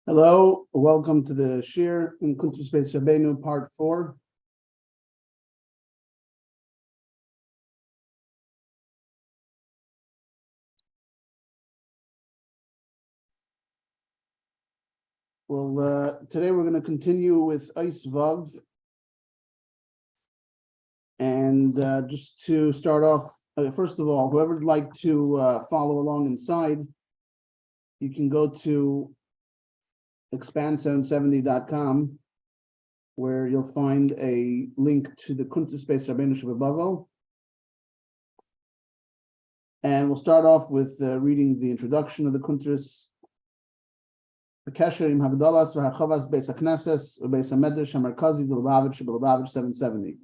Hello, welcome to the Shir in Kuntres Beis Rabbeinu, part 4. Well, today we're going to continue with Eis Vav. And just to start off, first of all, whoever would like to follow along inside, you can go to expand770.com, where you'll find a link to the Kuntres Beis Rabbeinu Shebibovel. And we'll start off with reading the introduction of the Kuntres. Hamikdosh v'harchavas beis hakneses u'beis hamikdosh hamerkazi Lubavitch Yeshivos 770.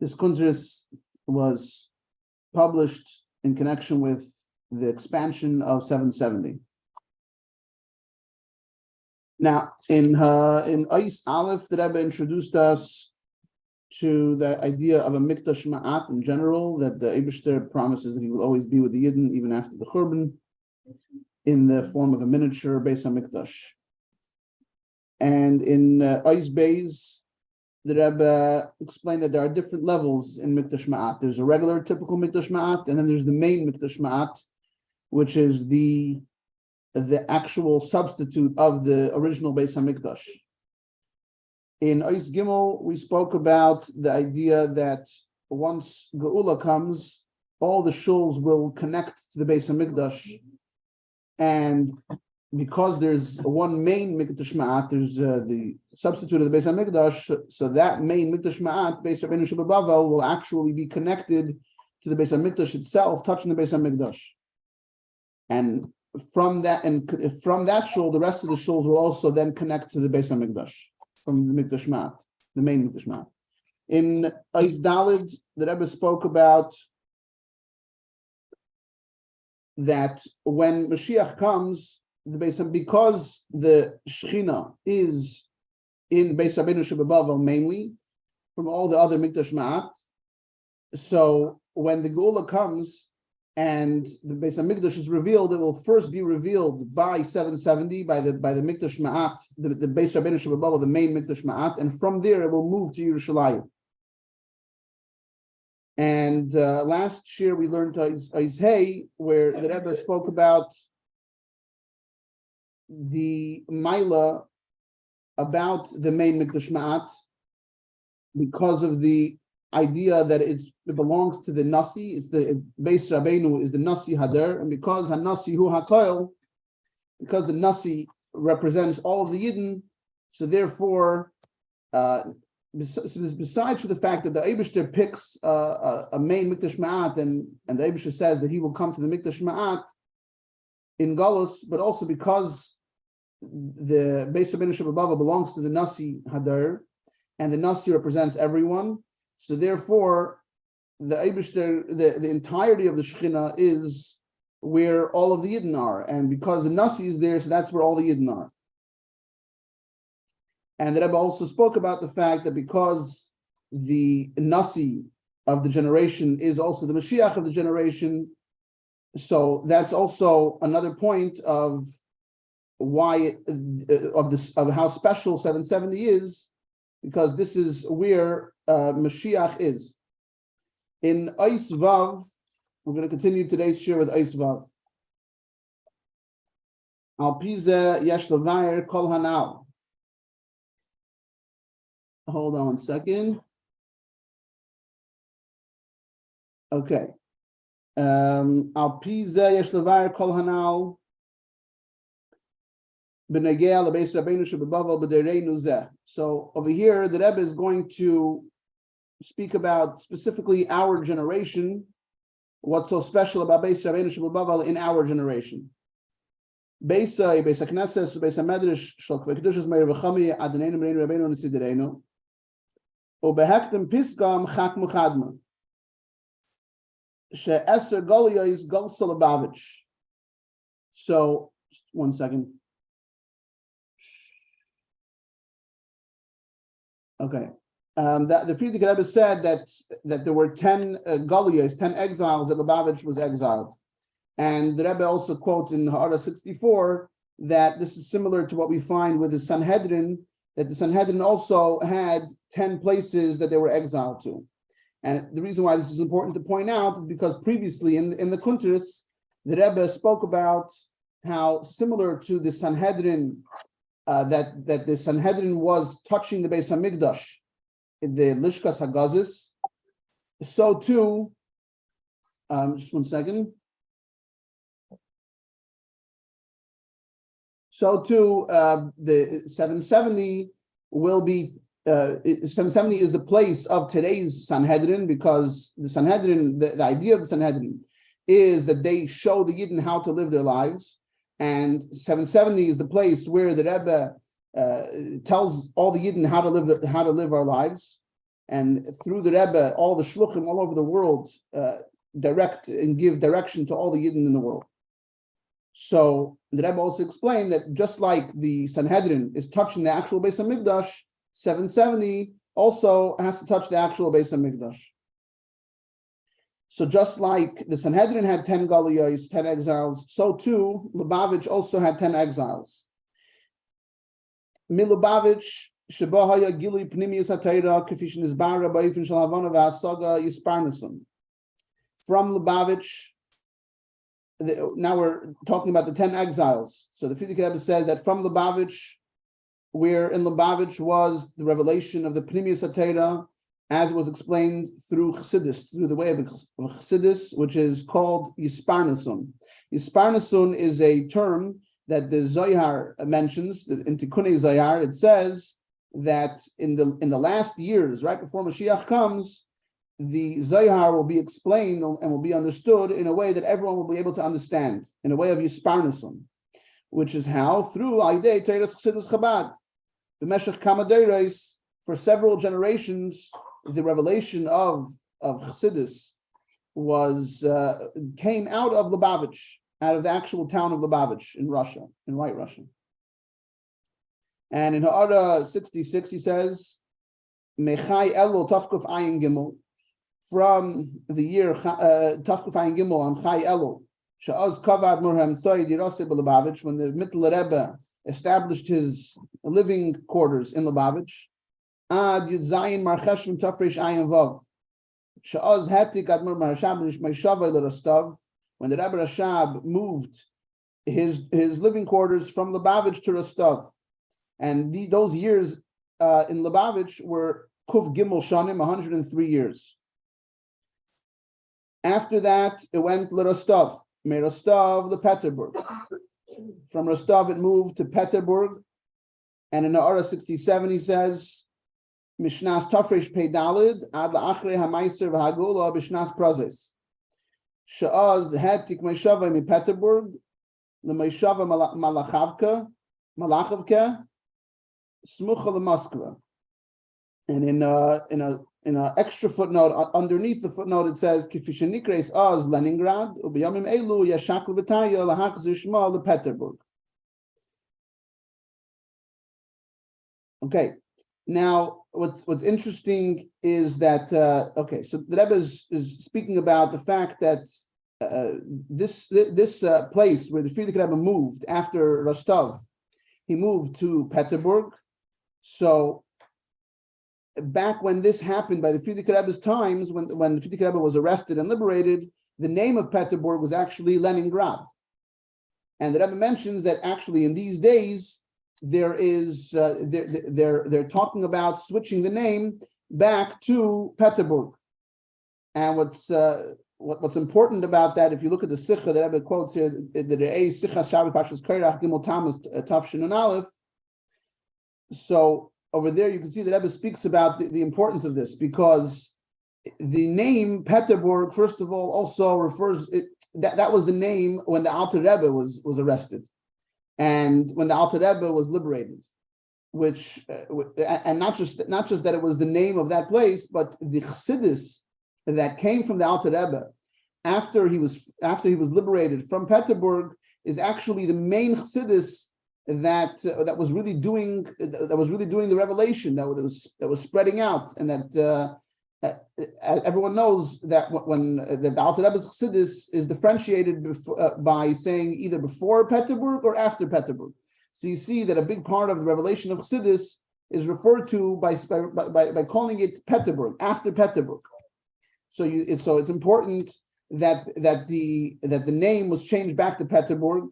This Kuntres was published in connection with the expansion of 770. Now, in Eis Aleph, the Rebbe introduced us to the idea of a mikdash ma'at in general, that the Eibishter promises that he will always be with the Yidden even after the Churban, in the form of a miniature Beis HaMikdash. And in Eis Beis, the Rebbe explained that there are different levels in Mikdash Ma'at. There's a regular, typical Mikdash Ma'at, and then there's the main Mikdash Ma'at, which is the actual substitute of the original Beis HaMikdash. In Eis Gimel, we spoke about the idea that once Geula comes, all the shuls will connect to the Beis HaMikdash. And because there's one main Mikdash Ma'at, there's the substitute of the Beis HaMikdash, so that main Mikdash Ma'at, Beis Rabeinu Shebibovel, will actually be connected to the Beis HaMikdash itself, touching the Beis HaMikdash. And from that shul, the rest of the shuls will also then connect to the Beis HaMikdash from the Mikdash Ma'at, the main Mikdash Ma'at. In Eis Daled, the Rebbe spoke about that when Mashiach comes, because the Shechina is in Beis Rabeinu Shebibovel mainly, from all the other Mikdash Ma'at, so when the Geula comes and the Beis HaMikdash is revealed, it will first be revealed by 770, by the Mikdash Ma'at, the Beis Rabeinu Shebibovel, the main Mikdash Ma'at, and from there it will move to Yerushalayim. And last year we learned Eis Hey, where the Rebbe spoke about the Maila about the main Mikdash Ma'at, because of the idea that it belongs to the Nasi. Beis Rabeinu is the Nasi Hadar, and because HaNasi Hu HaKoil, because the Nasi represents all of the Yidden, so therefore, besides for the fact that the Eibishter picks a main Mikdash Ma'at, and the Eibishter says that he will come to the Mikdash Ma'at in Galus, but also because the Beis Rabeinu Shebibovel belongs to the Nasi Hadar, and the Nasi represents everyone, so therefore the Eibishter, the entirety of the Shechina is where all of the Yidden are, and because the Nasi is there, so that's where all the Yidden are. And the Rebbe also spoke about the fact that because the Nasi of the generation is also the Mashiach of the generation, so that's also another point of why of how special 770 is, because this is where Mashiach is. In Eis Vav, we're going to continue today's shir with Eis Vav. Al Pize Yesh Levayer Kol Hanal. Hold on one second. Okay. Al Pize Yesh Levayer Kol Hanal. So over here, the Rebbe is going to speak about specifically our generation, what's so special about Beis Rabeinu Shebibovel in our generation. Beis HaKnesses, Beis HaMedrash, Shel Kedushas Meir V'Chami, Adonenu Mereinu Rabeinu Nesiderenu, Ubehektem Piskam Chak Muchadma, She'eser Goliyos Gol Lubavitch. So, just 1 second. Okay. That the Frierdiker Rebbe said that there were 10 Galuyos, 10 exiles that Lubavitch was exiled. And the Rebbe also quotes in Ha'ara 64 that this is similar to what we find with the Sanhedrin, that the Sanhedrin also had 10 places that they were exiled to. And the reason why this is important to point out is because previously in the Kuntres, the Rebbe spoke about how similar to the Sanhedrin, that the Sanhedrin was touching the Beis Hamikdosh, the Lishkas Hagazis. So too, just one second. So too, the 770 will be 770 is the place of today's Sanhedrin, because the Sanhedrin, the idea of the Sanhedrin is that they show the Yidden how to live their lives, and 770 is the place where the Rebbe tells all the Yidden how to live our lives, and through the Rebbe, all the shluchim all over the world direct and give direction to all the Yidden in the world. So the Rebbe also explained that just like the Sanhedrin is touching the actual Beis Hamikdash, 770 also has to touch the actual Beis Hamikdash. So just like the Sanhedrin had 10 Galuyos, 10 exiles, so too Lubavitch also had 10 exiles. Lubavitch sheba haya gilui pnimius hatayra k'fi shenizbar ba'ifin shel havana v'hasaga yisparnasun. From Lubavitch, now we're talking about the 10 exiles. So the Frierdiker Rebbe says that from Lubavitch, where in Lubavitch was the revelation of the Pnimius HaTorah, as was explained through Chassidus, through the way of Chassidus, which is called Yisparnasun. Yisparnasun is a term that the Zohar mentions. In Tikkunei Zohar, it says that in the last years, right before Mashiach comes, the Zohar will be explained and will be understood in a way that everyone will be able to understand, in a way of Yisparnasun, which is how? Through Aidei Teres Chassidus Chabad. The Meshech Kamadeires, for several generations, the revelation of Chassidus came out of Lubavitch, out of the actual town of Lubavitch in Russia, in White Russia. And in Ha'ara 66, he says, Mechai Elo Tafkuf Ayin Gimel, from the year Tafkuf Ayin Gimel on Chai Elo, Sha'az Kavad Murham Tzoy Dirase Lubavitch, when the Mittler Rebbe established his living quarters in Lubavitch, Ad Yud Zayin Marcheshim Tafresh Ayin Vav, Sha'az Hetik Admur Marashab Meshava L'Rostov, when the Rebbe Rashab moved his living quarters from Lubavitch to Rostov, and those years in Lubavitch were Kuf Gimel Shanim, 103 years. After that, it went to Rostov, Me Rostov to Peterburg. From Rostov, it moved to Peterburg, and in the Ha'ara 67, he says, Mishnas Tafresh Pei Dalid Ad La'achrei HaMaiser V'Hagula B'Shnas Prozes. Sha'az Hetik Meishava Mi Peterburg L'Meishava Malachavka Smucha L'Moskva. And in an extra footnote underneath the footnote, it says Kifishanikres Az Leningrad Ubiyamim Elu Yashak L'Betaya L'Hakz Yishma L'Peterburg. Okay. Now, what's interesting is that so the Rebbe is speaking about the fact that this place where the Frierdiker Rebbe moved after Rostov, he moved to Peterburg. So back when this happened, by the Frierdiker Rebbe's times, when the Frierdiker Rebbe was arrested and liberated, the name of Peterburg was actually Leningrad, and the Rebbe mentions that actually in these days, they're talking about switching the name back to Peterburg. And what's important about that, if you look at the Sikha that Rebbe quotes here, the Re'ei Sikha Shabbat Pashas Kairach Gimel Tammuz Tafshin and Aleph. So over there you can see that Rebbe speaks about the importance of this, because the name Peterburg, first of all, also refers that was the name when the Alter Rebbe was arrested, and when the Alter Rebbe was liberated, which and not just that it was the name of that place, but the Chassidus that came from the Alter Rebbe after he was liberated from Peterburg is actually the main Chassidus that was really doing the revelation that was spreading out, and that everyone knows that when the Alter Rebbe's Chassidus is differentiated by saying either before Peterburg or after Peterburg. So you see that a big part of the revelation of Chassidus is referred to by calling it Peterburg, after Peterburg. So it's important that the name was changed back to Peterburg,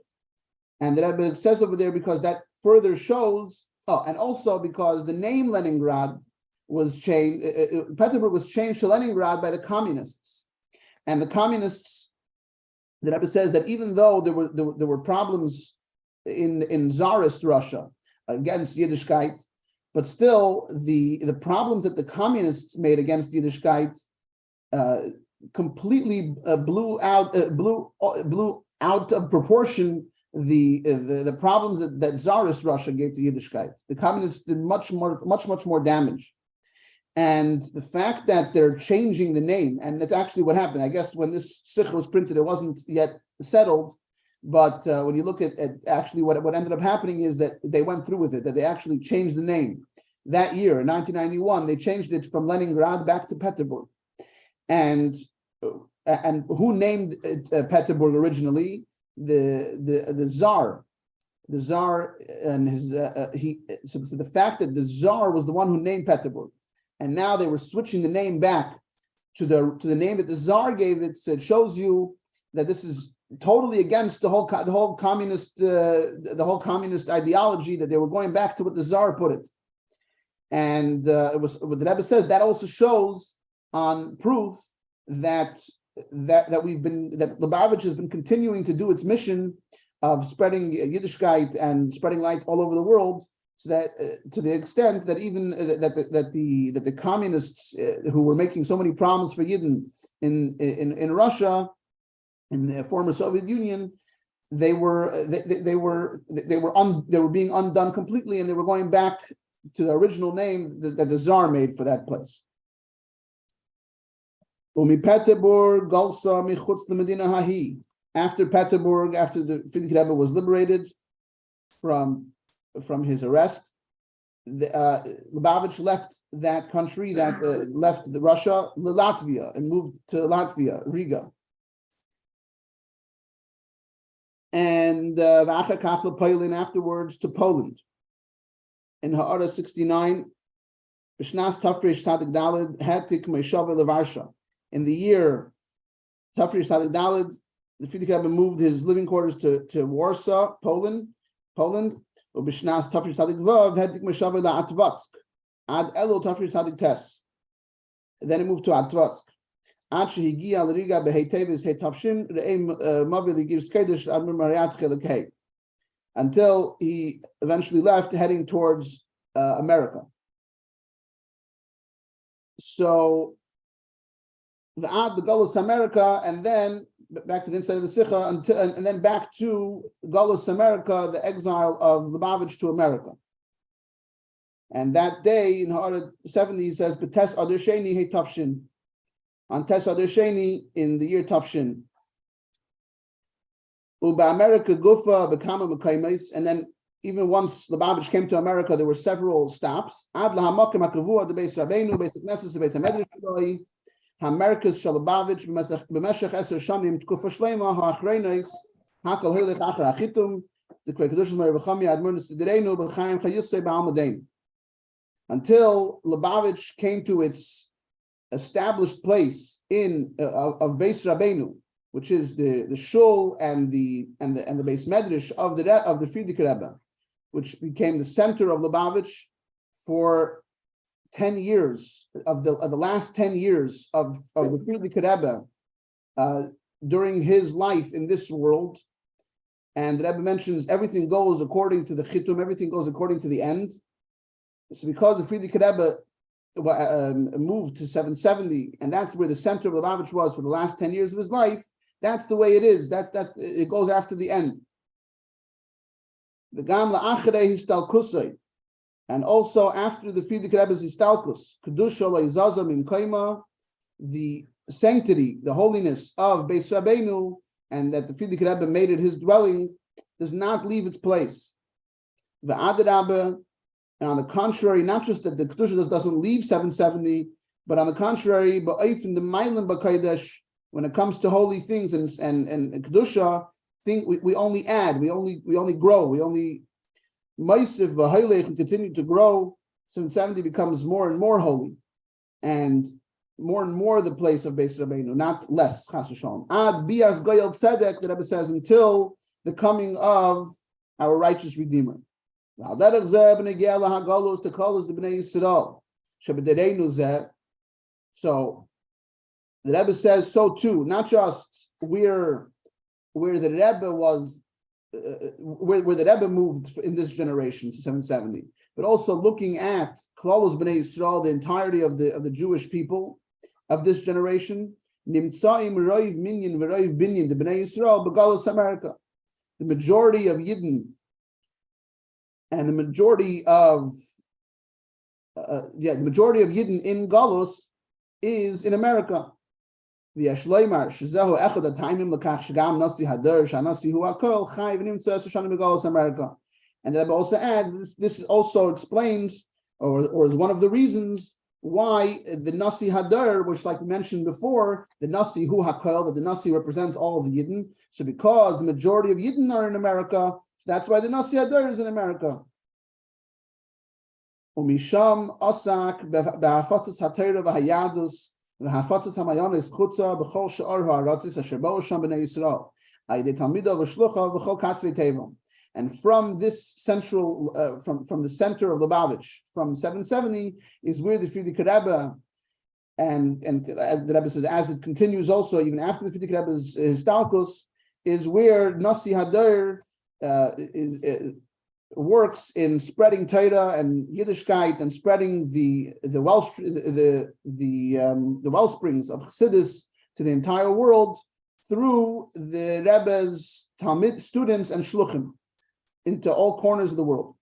and the Rebbe says over there because that further shows. And also because the name Leningrad was changed. Peterburg was changed to Leningrad by the communists, and the communists. The Rebbe says that even though there were problems in Tsarist Russia against Yiddishkeit, but still the problems that the communists made against Yiddishkeit completely blew out of proportion the problems that Tsarist Russia gave to Yiddishkeit. The communists did much more damage. And the fact that they're changing the name, and that's actually what happened. I guess when this sikh was printed, it wasn't yet settled. But when you look at actually what ended up happening is that they went through with it, that they actually changed the name. That year, in 1991, they changed it from Leningrad back to Peterburg. And who named Peterburg originally? The Tsar. The Tsar and his so the fact that the Tsar was the one who named Peterburg. And now they were switching the name back to the name that the Tsar gave it. So it shows you that this is totally against the whole communist ideology, that they were going back to what the Tsar put it. And it was what the Rebbe says that also shows on proof that Lubavitch has been continuing to do its mission of spreading Yiddishkeit and spreading light all over the world. So that to the extent that even that the communists who were making so many problems for Yidden in Russia, in the former Soviet Union, they were being undone completely, and they were going back to the original name that the Tsar made for that place. After Peterburg, after the Frierdiker Rebbe was liberated from his arrest, Lubavitch left that country, left Russia, Latvia, and moved to Latvia, Riga. And afterwards to Poland. In Ha'ara 69, B'shnas Tafresh Tzadik Daled Hetik Meishavel Levarsha. In the year Tafresh Tzadik Daled, the Frierdiker Rebbe moved his living quarters to Warsaw, Poland. B'shnas Tafresh Tzadik Vav Hetik Meishavel LaAtvatsk. Ad Elo Tafresh Tzadik Tes. Then he moved to Atvatsk. Until he eventually left, heading towards America. So the Galus America, and then back to the inside of the Sikha, and then back to Galus America, the exile of Lubavitch to America. And that day in Ha'ara 70, he says, "B'tes Adar Sheni He Tafshin." On Tes Adar Sheni in the year Tafshin. Uba America Gufa Bekama Mekaimes, and then even once Lubavitch came to America, there were several stops. Ad laHamakim HaKavua the Beis Rabbeinu, Beis Knesset, the Beis Hamedrash Shaloi, HaMerkez Shalubavitch b'Meshech Eser Shanim Tkufa Shlema HaAchreinos Hakol Hilich Achar Achitum the Kedushas Merivachami Admurnis Sidirenu B'Chaim Chayusei Ba'almadein, until Lubavitch came to its established place of Beis Rabbeinu, which is the shul and the Beis Medrash of the Frierdiker Rebbe, which became the center of Lubavitch for 10 years of the last 10 years of the Frierdiker Rebbe during his life in this world. And the Rebbe mentions everything goes according to the chitum, everything goes according to the end. So because the Frierdiker Rebbe moved to 770, and that's where the center of Lubavitch was for the last 10 years of his life, that's the way it is. That's it goes after the end. And also after the Frierdiker Rebbe's Histalkus, the sanctity, the holiness of Beis Rabbeinu, and that the Frierdiker Rebbe made it his dwelling, does not leave its place. V'adarabba, and on the contrary, not just that the Kedusha doesn't leave 770, but on the contrary, ba'ofen the mailim b'kodesh, when it comes to holy things and Kedusha, we only add, we only grow, we only Maisiv v'haylech, and continue to grow. 770 becomes more and more holy, and more the place of Beis Rabbeinu, not less. Chas v'shalom. Ad bias goyel tzedek, the Rebbe says, until the coming of our righteous Redeemer. So the Rebbe says so too, not just where the Rebbe was, where the Rebbe moved in this generation to 770, but also looking at Klalos B'nai Yisrael, the entirety of the Jewish people of this generation. Nimtzaim roiv minyan v'roiv binyan the B'nai Yisrael b'Galos America. The majority of Yidden and the majority of Yidden in Galos is in America. V'yashleimar shezehu echad atayimim l'kach shegam nasi hader shanasi hu hakol chayv nimtza esoshanim b'Galos America. And the Rebbe also adds, this also explains, or is one of the reasons why the Nasi Hadar, which like we mentioned before, the Nasi Hu HaKol, that the Nasi represents all of the Yidden. So because the majority of Yidden are in America, so that's why the Nasi Hadar is in America. Umisham Asak B'Hafatzas HaTeira V'Hayadus V'Hafatzas HaMayonis Chutza B'Chol Sha'ar Ha'aratzis Asher Bo'u Sham B'nei Yisrael Ayidei Talmido V'Shlucha V'Chol Katzvei Tevom. And from this central, from the center of Lubavitch, from 770, is where the Frierdiker Rebbe, and the Rebbe says, as it continues also, even after the Frierdiker Rebbe's Histalkus, is where Nasi Hadar works in spreading Torah and Yiddishkeit and spreading the wellsprings of Chassidus to the entire world through the Rebbe's Talmid students and Shluchim, into all corners of the world.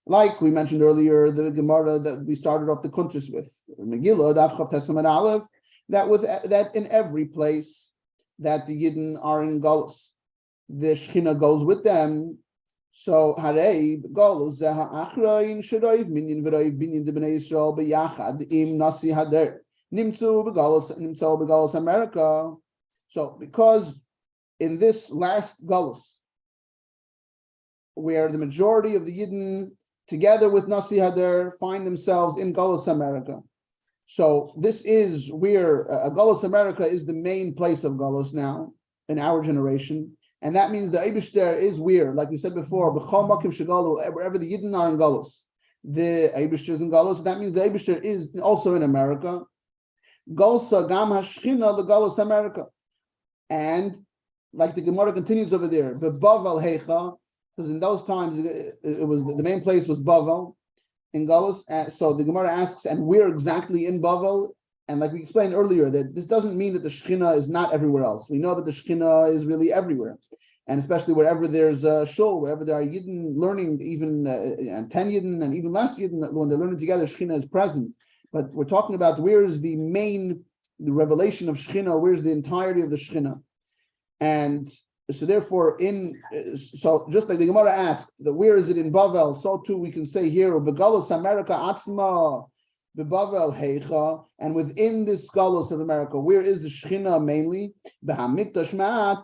Like we mentioned earlier, the Gemara that we started off the Kuntres with, Megillah, Daf Chav Testament Aleph, that in every place that the Yidden are in Galus, the Shechina goes with them. So Harei Galus Achrayin Sheroiv Minyan V'Roiv Binyan de Bnei Yisrael B'Yachad Im Nasi Hader Nimtzu B'Galus America. So because in this last Galus, where the majority of the Yidden, together with Nasi Hadar, find themselves in Galus America. So this is where Galus America is the main place of Galus now, in our generation. And that means the Eibishter is where, like we said before, wherever the Yidden are in Galus, the Eibishter is in Galus. That means the Eibishter is also in America. Galsa Gam Hashchina, the Galus America. And like the Gemara continues over there, Bebavel Heicha, because in those times it was the main place was Bavel in Galus. So the Gemara asks, and where exactly in Bavel? And like we explained earlier, that this doesn't mean that the Shekhinah is not everywhere else. We know that the Shekhinah is really everywhere, and especially wherever there's a shul, wherever there are Yidden learning, even 10 Yidden and even less Yidden, when they're learning together, Shekhinah is present. But we're talking about where is the revelation of Shekhinah, where's the entirety of the Shekhinah. And so therefore, so just like the Gemara asked, that where is it in Bavel, so too we can say here, Begalus America Atzma, Bebavel Heicha, and within this Galus of America, where is the Shechina mainly? The hamikdosh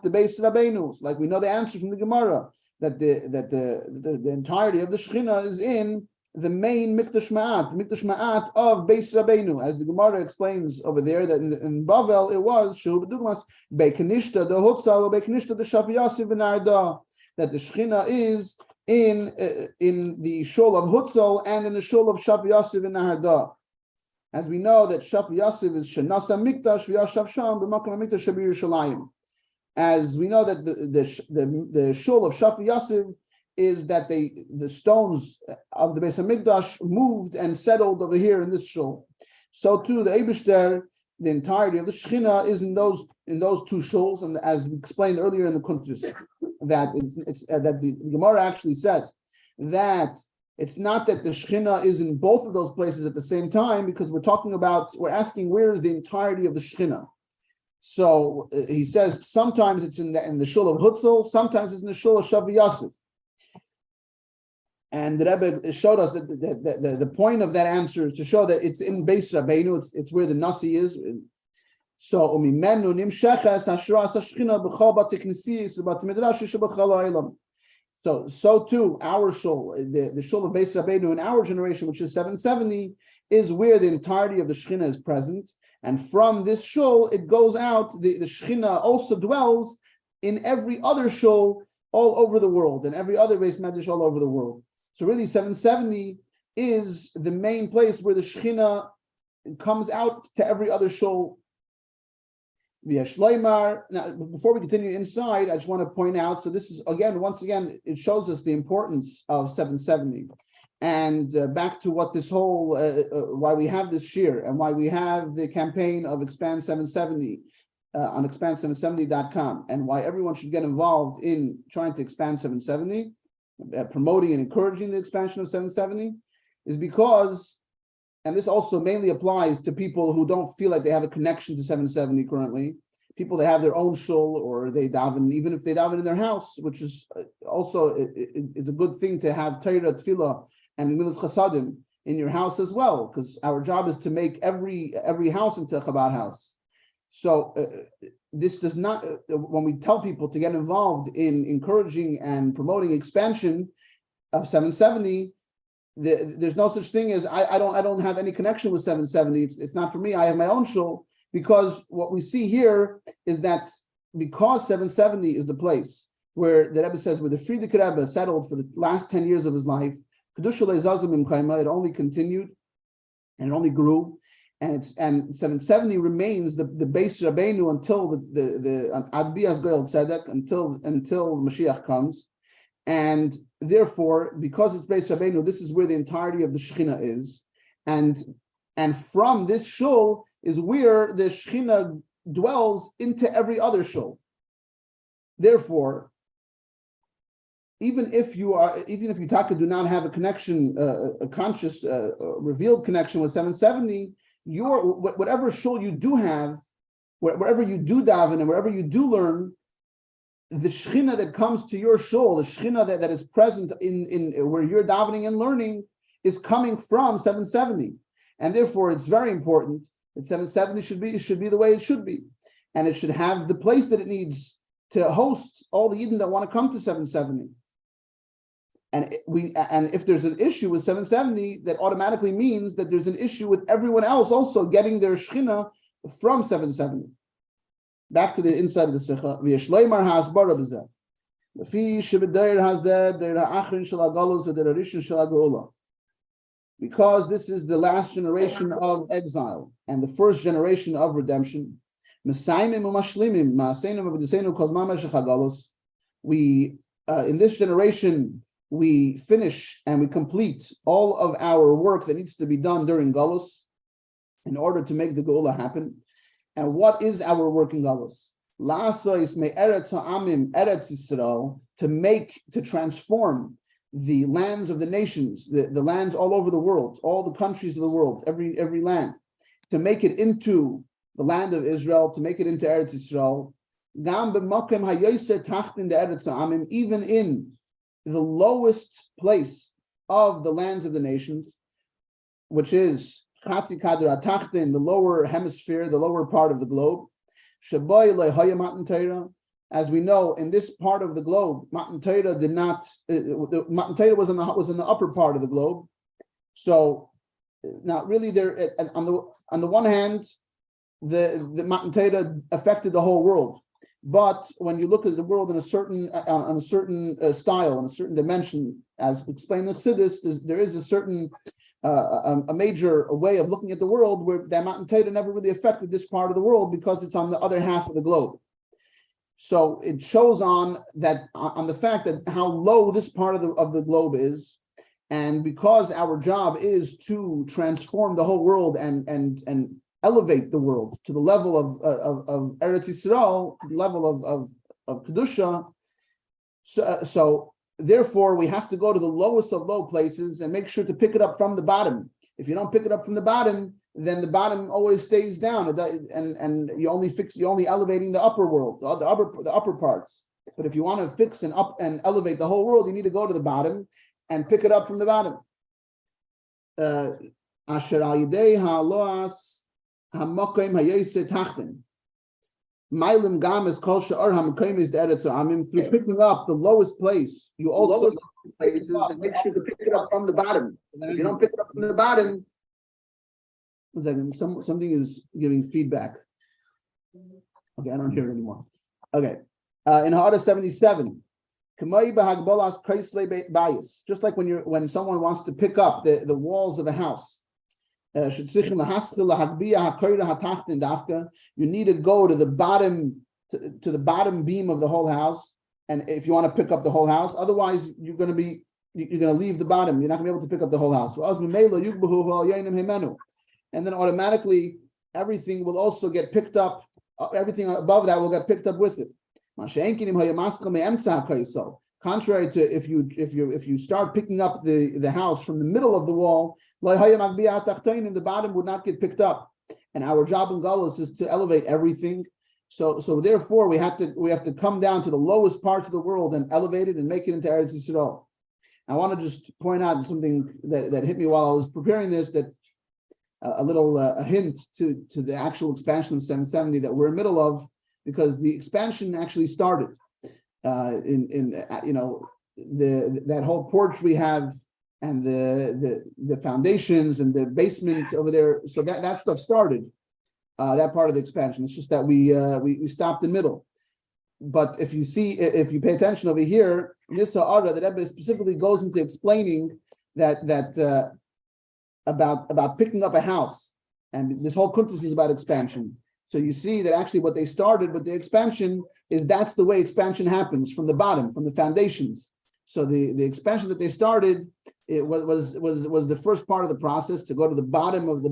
the Beis Rabbeinu. Like we know the answer from the Gemara, that the entirety of the Shechina is in the main mikdash ma'at of Beis Rabbeinu, as the Gemara explains over there, that in Bavel it was Shu B'Dugmas Be'Kanishta the Hutzal Be'Kanishta the Shafiyasiv B'Narda, that the Shechina is in the shul of Hutzal and in the shul of Shafiyasiv and Naharda. As we know that Shafiyasiv is Shenasa Mikdash V'Yashav Sham B'Makom HaMikdash Shebir Yerushalayim. As we know that the shul of Shafiyasiv is that the stones of the Beis Hamikdash moved and settled over here in this shul. So too the Eibishter, the entirety of the Shechina is in those two shuls, and as we explained earlier in the Kuntres, that that the Gemara actually says that it's not that the Shechina is in both of those places at the same time, because we're asking where is the entirety of the Shechina. So he says sometimes it's in the shul of Hutzel, sometimes it's in the shul of Shavi Yosef. And the Rebbe showed us that the point of that answer is to show that it's in Beis Rabbeinu, it's where the Nasi is. So umimenu nimsheches hashras hashchina b'chol bati knesiyos b'ati midrash sheb'chol ha'olam. So too, our shul, the shul of Beis Rabbeinu in our generation, which is 770, is where the entirety of the Shechina is present. And from this shul, it goes out, the Shechina also dwells in every other shul all over the world, and every other Beis Medrash all over the world. So really, 770 is the main place where the Shechina comes out to every other shul. Now, before we continue inside, I just want to point out, so this is, once again, it shows us the importance of 770. And back to what this whole, why we have this shir, and why we have the campaign of Expand 770 on expand770.com, and why everyone should get involved in trying to expand 770, promoting and encouraging the expansion of 770, is because, and this also mainly applies to people who don't feel like they have a connection to 770 currently, people that have their own shul, or they daven, even if they daven in their house, which is also it's a good thing to have Torah, Tefillah, and Milas Chasadim in your house as well, because our job is to make every house into a Chabad house. So this does not, when we tell people to get involved in encouraging and promoting expansion of 770, there's no such thing as I don't have any connection with 770. It's not for me. I have my own shul, because what we see here is that because 770 is the place where the Rebbe says where the Frierdiker Rebbe settled for the last 10 years of his life, it only continued and it only grew, and 770 remains the Beis Rabbeinu until the Ad Bias Goel Tzedek, until Mashiach comes. And therefore, because it's Beis Rabbeinu, this is where the entirety of the Shechina is, and from this shul is where the Shechina dwells into every other shul. Therefore, even if you do not have a connection, a conscious, revealed connection with 770, whatever shul you do have, wherever you do daven and wherever you do learn, the Shechina that comes to your shul, the Shechina that is present in where you're davening and learning, is coming from 770, and therefore it's very important that 770 should be the way it should be, and it should have the place that it needs to host all the Yidden that want to come to 770. And if there's an issue with 770, that automatically means that there's an issue with everyone else also getting their Shechina from 770. Back to the inside of the Sikha. V'yeshleimar ha'asbara b'zeh. L'fi shebedair hazeh deir ha'achrin shel ha'galus v'deir ha'rishon shel ha'geula. Because this is the last generation of exile and the first generation of redemption. Mesayimim u'mashlimim ma'aseinim v'deseinu kol zman meshech ha'galus. We, in this generation, we finish and we complete all of our work that needs to be done during Galus in order to make the Geula happen. And what is our work in Galus? La'asais me eretz ha'amim eretz Yisrael, to transform the lands of the nations, the lands all over the world, all the countries of the world, every land, to make it into the land of Israel, to make it into Eretz Yisrael. Gam b'makom hayoser tachtin de eretz ha'amim, even in the lowest place of the lands of the nations, which is Chatzi Kadra Tachtin, the lower hemisphere, the lower part of the globe. Shaboy lehaya Matan Torah. As we know, in this part of the globe, Matan Torah did not. Matan Torah was in the upper part of the globe. So, now really, there on the one hand, the Matan Torah affected the whole world. But when you look at the world in a certain style, in a certain dimension, as explained in Chassidus, there is a certain a major way of looking at the world where the Matan Torah never really affected this part of the world because it's on the other half of the globe. So it shows on the fact that how low this part of the globe is, and because our job is to transform the whole world and elevate the world to the level of Eretz Yisrael, to the level of Kedusha. So therefore, we have to go to the lowest of low places and make sure to pick it up from the bottom. If you don't pick it up from the bottom, then the bottom always stays down, and you're only elevating the upper world, the upper parts. But if you want to fix and elevate the whole world, you need to go to the bottom and pick it up from the bottom. Asher al yidei ha'aloas ha'mokim ha'yoseh tachten. Mailim gam is kol she'or ha'mokim is de'eretz ha'amim. Through picking up the lowest place, you also places and make sure to pick it up from the bottom. If you don't pick it up from the bottom, something is giving feedback. Okay, I don't hear it anymore. Okay, in Ha'ara 77. Just like when someone wants to pick up the walls of a house, you need to go to the bottom to the bottom beam of the whole house, and if you want to pick up the whole house, otherwise you're going to leave the bottom. You're not going to be able to pick up the whole house. And then automatically everything will also get picked up. Everything above that will get picked up with it. Contrary to if you start picking up the house from the middle of the wall, the bottom would not get picked up. And our job in Galus is to elevate everything. So therefore we have to come down to the lowest parts of the world and elevate it and make it into Eretz Yisrael. I want to just point out something that hit me while I was preparing this, that a hint to the actual expansion of 770 that we're in the middle of, because the expansion actually started that whole porch we have, and the foundations and the basement over there. So that stuff started, that part of the expansion. It's just that we stopped in the middle. But if you pay attention over here, this Ha'ara, the Rebbe specifically goes into explaining that about picking up a house, and this whole Kuntres is about expansion. So you see that actually what they started with the expansion that's the way expansion happens, from the bottom, from the foundations. So the expansion that they started, it was the first part of the process to go to the bottom of the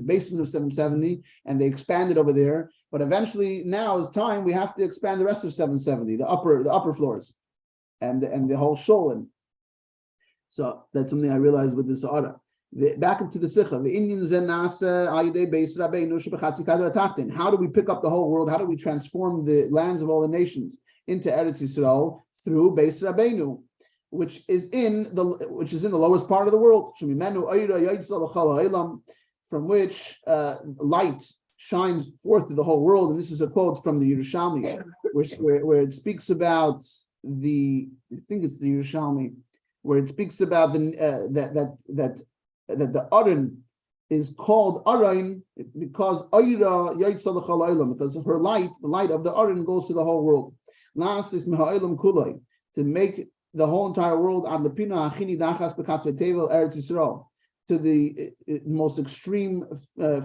basement of 770, and they expanded over there. But eventually, now is time we have to expand the rest of 770, the upper floors, and the whole shul. So that's something I realized with this order. Back into the Sikha. How do we pick up the whole world? How do we transform the lands of all the nations into Eretz Yisrael? Through Beis Rabbeinu, which is in the lowest part of the world, from which light shines forth to the whole world. And this is a quote from the Yerushalmi, where it speaks about I think it's the Yerushalmi, where it speaks about that the Aron is called Aron because because of her light, the light of the Aron goes to the whole world. Last is to make the whole entire world to the most extreme,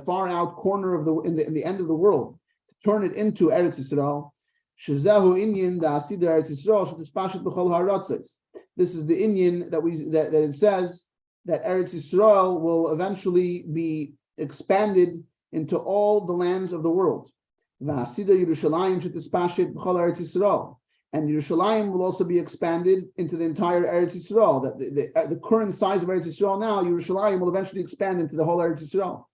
far out corner of in the end of the world, to turn it into Eretz Yisrael. This is the Inyan that it says that Eretz Yisrael will eventually be expanded into all the lands of the world. And Yerushalayim will also be expanded into the entire Eretz Yisrael. That the current size of Eretz Yisrael now, Yerushalayim will eventually expand into the whole Eretz Yisrael.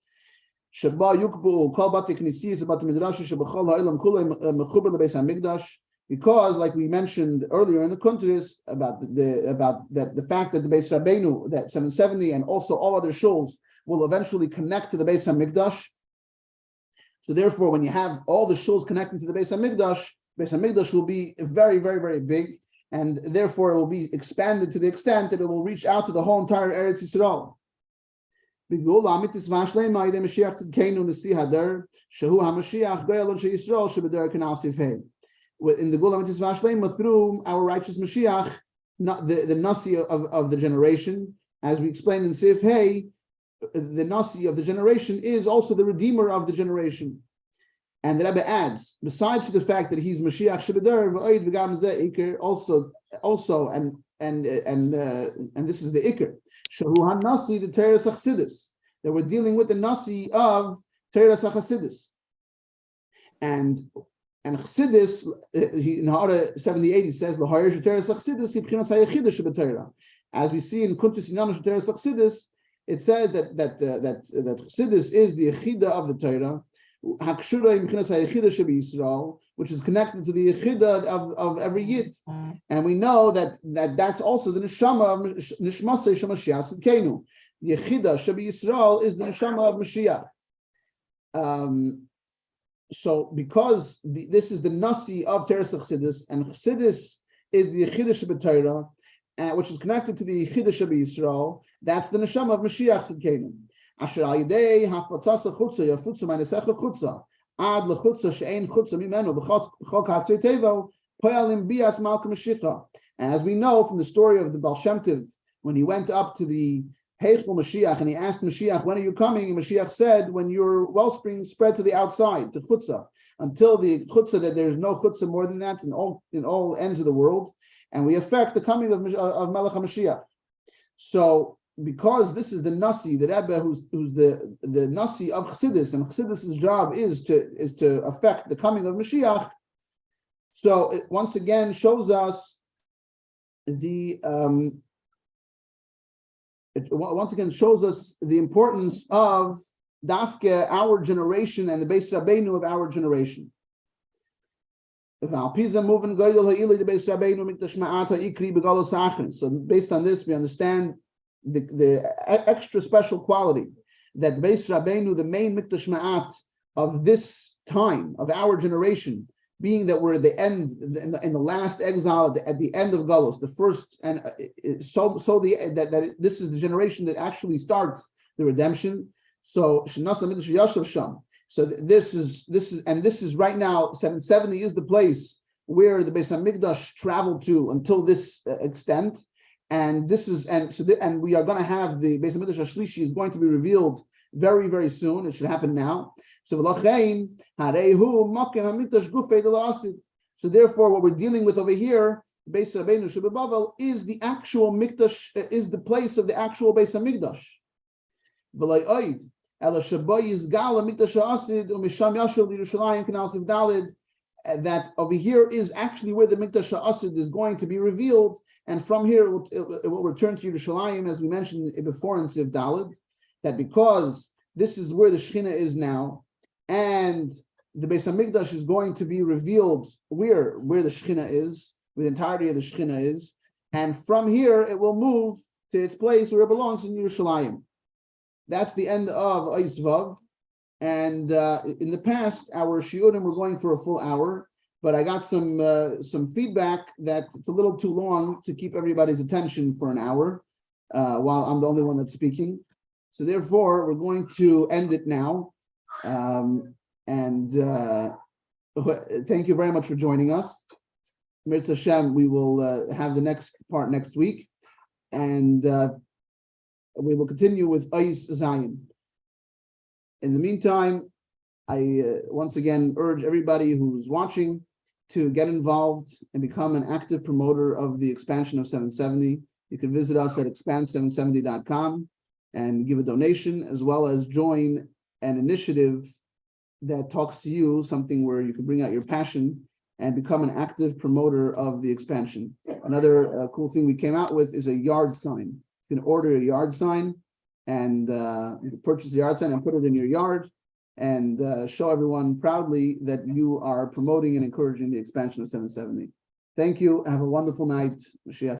Because, like we mentioned earlier in the Kuntres, about the fact that the Beis Rabbeinu, that 770, and also all other shuls will eventually connect to the Beis Hamikdosh. So therefore, when you have all the shuls connecting to the Beis Hamikdosh will be very, very, very big, and therefore it will be expanded to the extent that it will reach out to the whole entire Eretz Yisrael. In the Gula Mitzvah Shlema, through our righteous Mashiach, not the Nasi of the generation, as we explained in Sif Hey, the Nasi of the generation is also the Redeemer of the generation. And the Rebbe adds, besides the fact that he's Mashiach Shebibovel, also and this is the Iker, Shahu HaNasi, the Teres HaChassidus, that we're dealing with the Nasi of Teres HaChassidus. And Chassidus, in Ha'ara 78, he says, as we see in Kuntres Beis Rabbeinu Teres Chassidus, it says that Chassidus is the Yechida of the Torah, which is connected to the Yechida of every Yid. And we know that's also the Neshama of Nishmasei Shemashiach Tzidkenu. The Yechida Shebi Yisrael is the Neshama of Mashiach. So because this is the Nasi of Teres Chassidus, and Chassidus is the Yechida Shebi Torah, which is connected to the Yechida Shebi Yisrael, that's the Neshama of Mashiach Tzidkenu. Asher al yidei haflatzasa chutza yafutza meinesecha chutza ad lechutza she'ein chutza mimenu b'chol katzei tevel poyalim bias malka Mashiach. As we know from the story of the Baal Shem Tov, when he went up to the Heichel Mashiach and he asked Mashiach, when are you coming? And Mashiach said, when your wellspring spread to the outside, to chutza, until the chutza, that there is no chutza more than that in all ends of the world, and we affect the coming of Melech HaMashiach. So, because this is the Nasi, the Rebbe, who's the Nasi of Chassidus, and Chassidus' job is to affect the coming of Mashiach. So it once again shows us the importance of Dafke, our generation, and the Beis Rabbeinu of our generation. So based on this, we understand the extra special quality that the Beis Rabbeinu, the main mikdash ma'at of this time, of our generation, being that we're at the end, in the last exile, at the end of Galus, the first, and this is the generation that actually starts the redemption. So this is right now, 770 is the place where the Beis Hamikdash traveled to until this extent. And we are going to have the Beis Hamikdash Ashlishi is going to be revealed very, very soon. It should happen now. So therefore, what we're dealing with over here, Beis Rabeinu Shebibovel, is the actual mikdash, is the place of the actual Beis Hamikdash. That over here is actually where the Mikdash HaAsid is going to be revealed, and from here it will return to Yerushalayim, as we mentioned before in Siv Daled, that because this is where the Shechina is now, and the Beis HaMikdash is going to be revealed where the Shechina is, where the entirety of the Shechina is, and from here it will move to its place where it belongs in Yerushalayim. That's the end of Ois Vav. And in the past, our shiurim were going for a full hour, but I got some feedback that it's a little too long to keep everybody's attention for an hour, while I'm the only one that's speaking. So therefore, we're going to end it now. Thank you very much for joining us. Mirza Hashem, we will have the next part next week, and we will continue with Ois Zayin. In the meantime, I once again urge everybody who's watching to get involved and become an active promoter of the expansion of 770. You can visit us at expand770.com and give a donation, as well as join an initiative that talks to you, something where you can bring out your passion and become an active promoter of the expansion. Another cool thing we came out with is a yard sign. You can order a yard sign and you can purchase the yard sign and put it in your yard and show everyone proudly that you are promoting and encouraging the expansion of 770. Thank you. Have a wonderful night. Mashiach.